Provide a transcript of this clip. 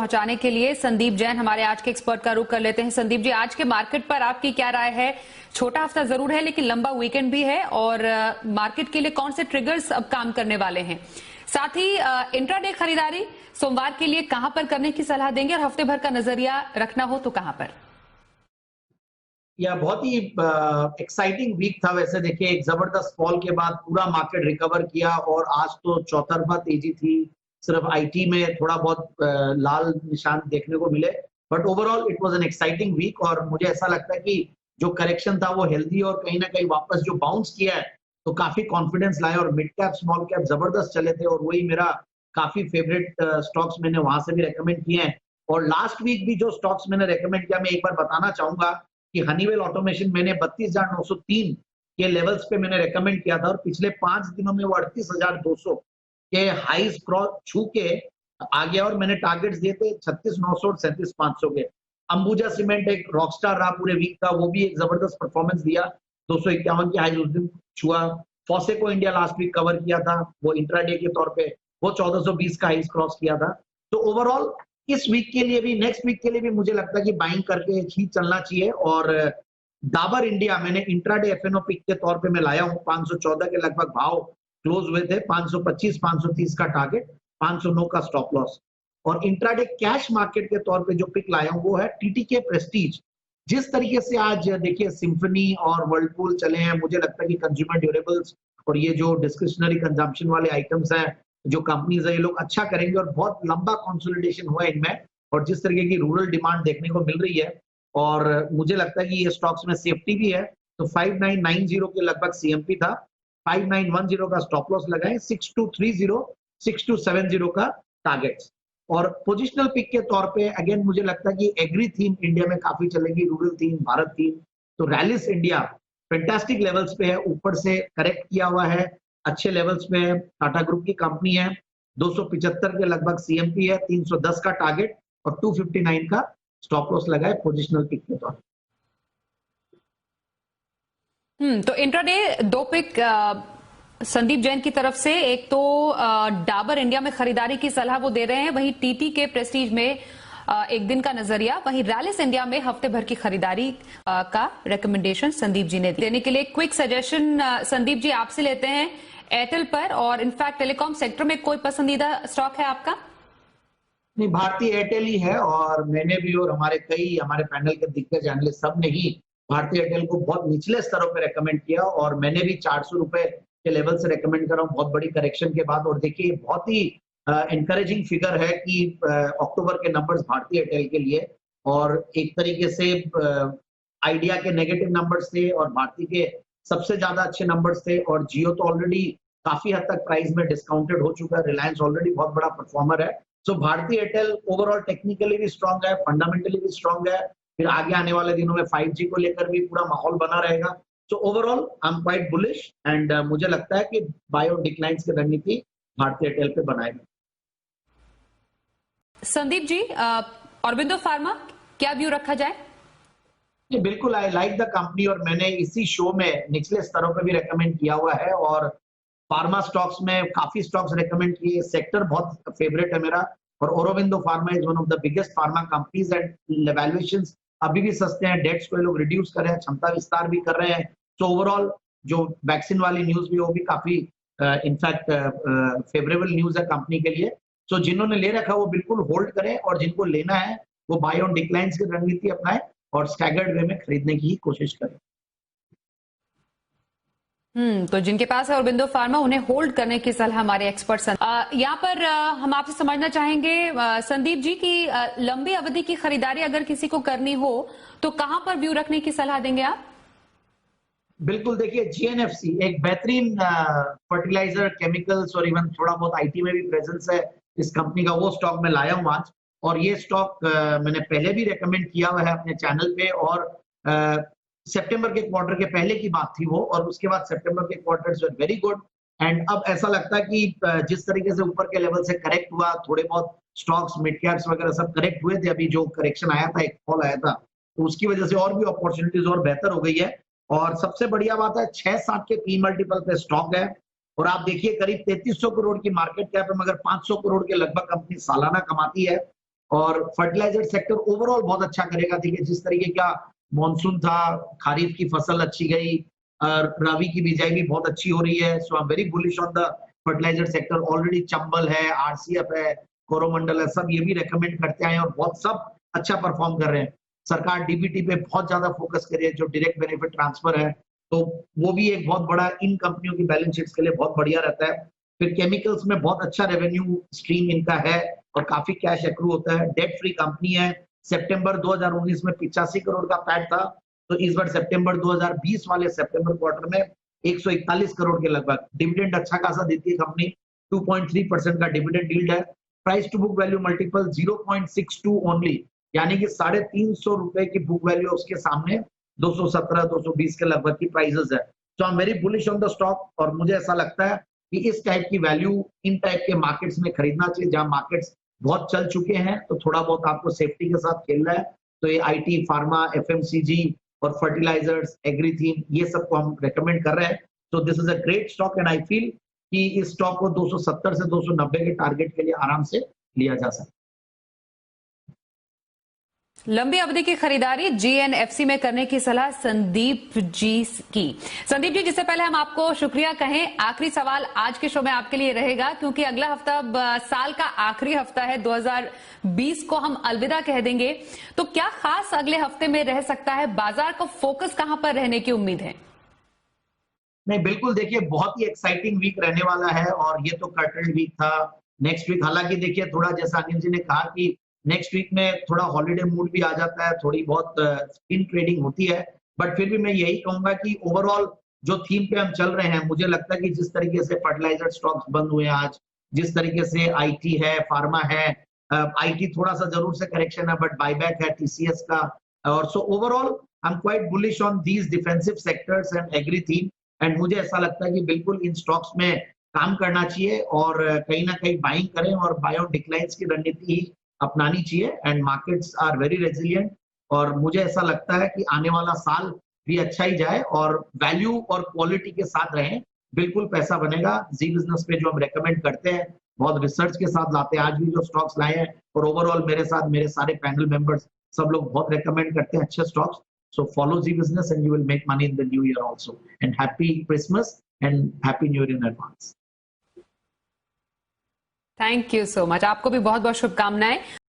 पहुंचाने के लिए संदीप जैन हमारे आज के एक्सपर्ट का रुख कर लेते हैं। संदीप जी, आज के मार्केट पर आपकी क्या राय है? छोटा हफ्ता जरूर है लेकिन लंबा वीकेंड भी है, और मार्केट के लिए कौन से ट्रिगर्स अब काम करने वाले हैं? साथ ही इंट्राडे खरीदारी सोमवार के लिए कहां पर करने की सलाह देंगे, और हफ्ते भर का नजरिया रखना हो तो कहां पर? या बहुत ही एक्साइटिंग वीक था। वैसे देखिए, एक जबरदस्त फॉल के बाद पूरा मार्केट रिकवर किया और आज तो चौतरफा तेजी थी। सिर्फ आईटी में थोड़ा बहुत लाल निशान देखने को मिले, but overall it was an exciting week. और मुझे ऐसा लगता है कि जो करेक्शन था वो हेल्दी, और कहीं ना कहीं वापस जो बाउंस किया है तो काफी कॉन्फिडेंस लाया। और मिड कैप स्मॉल कैप जबरदस्त चले थे, और वही मेरा काफी फेवरेट स्टॉक्स मैंने वहां से भी रेकमेंड किए हैं। और लास्ट वीक भी जो स्टॉक्स मैंने रेकमेंड किया, मैं एक बार बताना चाहूंगा कि हनीवेल ऑटोमेशन मैंने 32,903 के लेवल्स पे मैंने रेकमेंड किया था, और पिछले 5 दिनों में वो 38,200 के हाईज क्रॉस छू के आ गया। और मैंने टारगेट्स दिए थे 36,900 और 37,500 के। अंबुजा सीमेंट एक रॉकस्टार रहा पूरे वीक का, वो भी एक जबरदस्त परफॉर्मेंस दिया, 251 की हाई उस दिन छुआ। फॉसेको इंडिया लास्ट वीक कवर किया था, वो इंट्राडे के तौर पे वो 1420 का हाईज क्रॉस किया था। तो ओवरऑल इस वीक के लिए भी, नेक्स्ट वीक के लिए भी मुझे लगता है कि बाइंग करके ही चलना चाहिए। और डाबर इंडिया मैंने इंट्राडे एफएनओ पिक के तौर पे मैं लाया हूं, 514 के लगभग भाव क्लोज हुए थे, 525 530 का टारगेट, 509 का स्टॉप लॉस। और इंट्राडे कैश मार्केट के तौर पे जो पिक लाया हूं वो है टीटीके प्रेस्टीज। जिस तरीके से आज देखिए सिंफनी और वर्लपूल चले हैं, मुझे लगता है कि कंज्यूमर ड्यूरेबल्स और ये जो डिस्क्रिशनरी कंजम्पशन वाले आइटम्स हैं, जो कंपनीज है, ये लोग अच्छा करेंगे। और बहुत लंबा कंसोलिडेशन हुआ है इनमें, और जिस तरीके की रूरल डिमांड देखने को मिल रही है, और मुझे लगता है कि ये स्टॉक्स में सेफ्टी भी है। तो 5990 के लगभग सीएमपी था, 5910 का स्टॉप लॉस लगाए, 6230 6270 का टारगेट्स। और पोजिशनल पिक के तौर पे अगेन मुझे लगता है कि एग्री थीम इंडिया में काफी चलेगी, रूरल थीम, भारत थीम। तो रैलिस इंडिया फैंटास्टिक लेवल्स पे है, ऊपर से करेक्ट किया हुआ है, अच्छे लेवल्स में है। टाटा ग्रुप की कंपनी है, 275 के लगभग सीएमपी है, 310 का टारगेट और 259 का स्टॉप लॉस लगा है पोजिशनल पिक के तौर पर। तो इंट्राडे दो पिक संदीप जैन की तरफ से, एक तो डाबर इंडिया में खरीदारी की सलाह वो दे रहे हैं, वहीं टीटी के प्रेस्टीज में एक दिन का नजरिया, वहीं रैलिस इंडिया में हफ्ते भर की खरीदारी का रिकमेंडेशन संदीप जी ने देने के लिए क्विक सजेशन संदीप जी आपसे लेते हैं एयरटेल पर, और इनफैक्ट टेलीकॉम सेक्टर में कोई पसंदीदा स्टॉक है आपका? नहीं, भारतीय एयरटेल ही है। और मैंने भी और हमारे पैनल के दिग्गज एनालिस्ट सब ने ही भारतीय एयरटेल को बहुत निचले स्तरों पर रेकमेंड किया, और मैंने भी 400 रुपए के लेवल से रेकमेंड कर रहा हूँ बहुत बड़ी करेक्शन के बाद। और देखिए, बहुत ही एनकरेजिंग फिगर है कि अक्टूबर के नंबर्स भारतीय एयरटेल के लिए, और एक तरीके से आइडिया के नेगेटिव नंबर्स थे और भारतीय के सबसे ज्यादा अच्छे नंबर्स थे। और जियो तो ऑलरेडी काफी हद तक प्राइस में डिस्काउंटेड हो चुका है, रिलायंस ऑलरेडी बहुत बड़ा परफॉर्मर है। सो भारतीय एयरटेल ओवरऑल टेक्निकली भी स्ट्रांग है, फंडामेंटली भी स्ट्रांग है। फिर आगे आने वाले दिनों में 5G को लेकर भी पूरा माहौल बना रहेगा। सो overall I am quite bullish, and मुझे लगता है कि बायो डिक्लाइंस की रणनीति भारतीय एयरटेल पे बनाएगी। संदीप जी, ऑरबिंदो फार्मा क्या व्यू रखा जाए? जी बिल्कुल, आई लाइक द कंपनी, और मैंने इसी शो में निचले स्तरों पे भी रेकमेंड किया हुआ है। और फार्मा स्टॉक्स में काफी स्टॉक्स रेकमेंड किए, सेक्टर बहुत फेवरेट है मेरा। और Aurobindo pharma is one of the biggest pharma companies, and valuations अभी भी सस्ते हैं, डेट्स को ये लोग रिड्यूस कर रहे हैं, क्षमता विस्तार भी कर रहे हैं। तो ओवरऑल जो वैक्सीन वाली न्यूज भी, वो भी काफी इनफैक्ट फेवरेबल न्यूज है कंपनी के लिए। सो जिन्होंने ले रखा है वो बिल्कुल होल्ड करें, और जिनको लेना है वो बाय ऑन डिक्लाइंस की रणनीति अपनाएं और स्टैगर्ड वे में खरीदने की कोशिश करें। तो जिनके पास है औरबिंदो फार्मा, उन्हें होल्ड करने की सलाह हमारे एक्सपर्ट यहाँ पर हम आपसे समझना चाहेंगे संदीप जी की लंबी अवधि की खरीदारी अगर किसी को करनी हो तो कहां पर व्यू रखने की सलाह देंगे आप? बिल्कुल, देखिए जीएनएफसी एक बेहतरीन फर्टिलाइजर, केमिकल्स और इवन थोड़ा बहुत आईटी में भी प्रेजेंस है इस कंपनी का, वो स्टॉक मैं लाया हूं आज। और ये स्टॉक मैंने पहले भी रेकमेंड किया हुआ है अपने चैनल पे, और सितंबर के क्वार्टर के पहले की बात थी वो, और उसके बाद सितंबर के quarters were very good. And अब ऐसा लगता है कि जिस तरीके से ऊपर के लेवल से करेक्ट हुआ, थोड़े बहुत स्टॉक्स मिड कैप्स वगैरह सब करेक्ट हुए थे, अभी जो करेक्शन आया था, एक फॉल आया था, तो उसकी वजह से और भी अपॉर्चुनिटीज और बेहतर हो गई है। और सबसे बढ़िया बात है, 6-7 के पी मल्टीपल पे स्टॉक है, और आप देखिए करीब 3300 करोड़ की मार्केट कैप है, मगर 500 करोड़ के लगभग कंपनी सालाना कमाती है। और फर्टिलाइजर सेक्टर ओवरऑल बहुत अच्छा करेगा। देखिए जिस तरीके का मॉनसून था, खरीफ की फसल अच्छी गई, रबी की बिजाई भी बहुत अच्छी हो रही है। So I am very bullish on the fertiliser sector. Already Chambal है, आरसीएफ है, कोरोमंडल है, सब ये भी रेकमेंड करते आए और बहुत सब अच्छा परफॉर्म कर रहे हैं। सरकार डीबीटी पे बहुत ज्यादा फोकस कर रही है, जो डायरेक्ट बेनिफिट ट्रांसफर है, तो वो भी एक बहुत बड़ा इन कंपनियों की बैलेंस शीट्स के लिए बहुत बढ़िया रहता है। फिर केमिकल्स में बहुत अच्छा रेवेन्यू स्ट्रीम इनका है और काफी कैश एक्रू होता है। डेट फ्री कंपनी है। सितंबर 2019 में 85 करोड़ का पैट था, तो इस बार सितंबर 2020 वाले सितंबर क्वार्टर में 141 करोड़ के लगभग। डिविडेंड अच्छा खासा देती है कंपनी, 2.3% का डिविडेंड यील्ड है। Price to book value multiple 0.62 only, यानी कि 350 रुपए की बुक वैल्यू उसके सामने 217-220 के लगभग की प्राइसेस है। तो आई am very bullish on the stock और मुझे ऐसा लगता है कि इस टाइप की वैल्यू इन टाइप के मार्केट्स में खरीदना चाहिए, जहां मार्केट्स बहुत चल चुके हैं, तो थोड़ा बहुत आपको सेफ्टी के साथ खेलना है। तो ये आईटी, फार्मा, एफएमसीजी और फर्टिलाइजर्स, एग्रीथीम, ये सबको हम रेकमेंड कर रहे हैं। तो this is a great stock and I feel कि इस स्टॉक को 270 से 290 के टारगेट के लिए आराम से लिया जा सकता है। लंबी अवधि की खरीदारी जीएनएफसी में करने की सलाह संदीप जी की। संदीप जी, जिससे पहले हम आपको शुक्रिया कहें, आखिरी सवाल आज के शो में आपके लिए रहेगा, क्योंकि अगला हफ्ता साल का आखिरी हफ्ता है। 2020 को हम अलविदा कह देंगे, तो क्या खास अगले हफ्ते में रह सकता है? बाजार को फोकस कहां पर रहने की उम्मीद है? नहीं, बिल्कुल देखिए बहुत ही एक्साइटिंग वीक रहने वाला है और ये तो कर्टन वीक था। नेक्स्ट वीक हालांकि देखिए थोड़ा जैसा अनिल जी ने कहा कि नेक्स्ट वीक में थोड़ा हॉलिडे मूड भी आ जाता है, थोड़ी बहुत स्पिन ट्रेडिंग होती है, बट फिर भी मैं यही कहूंगा कि ओवरऑल जो थीम पे हम चल रहे हैं, मुझे लगता है कि जिस तरीके से फर्टिलाइजर स्टॉक्स बंद हुए आज, जिस तरीके से आईटी है, फार्मा है, आईटी थोड़ा सा जरूर से करेक्शन है बट बायबैक है टीसीएस का, और so overall I am quite bullish on these defensive sectors and agri theme. And मुझे ऐसा लगता है कि बिल्कुल इन स्टॉक्स में काम करना चाहिए और कहीं ना कहीं बाइंग करें और बाय ऑन डिक्लाइंस की रणनीति ही अपनानी चाहिए। And markets are very resilient और मुझे ऐसा लगता है कि आने वाला साल भी अच्छा ही जाए और वैल्यू और क्वालिटी के साथ रहें, बिल्कुल पैसा बनेगा। जी बिजनेस पे जो हम रेकमेंड करते हैं, बहुत रिसर्च के साथ लाते हैं, आज भी जो स्टॉक्स लाए हैं और ओवरऑल मेरे साथ मेरे सारे पैनल मेंबर्स सब लोग बहुत रेकमेंड करते हैं अच्छे stocks. So follow Z Business and you will make money in the new year also. And happy Christmas and happy New Year in advance. Thank you so much. आपको भी बहुत बहुत शुभकामनाएं।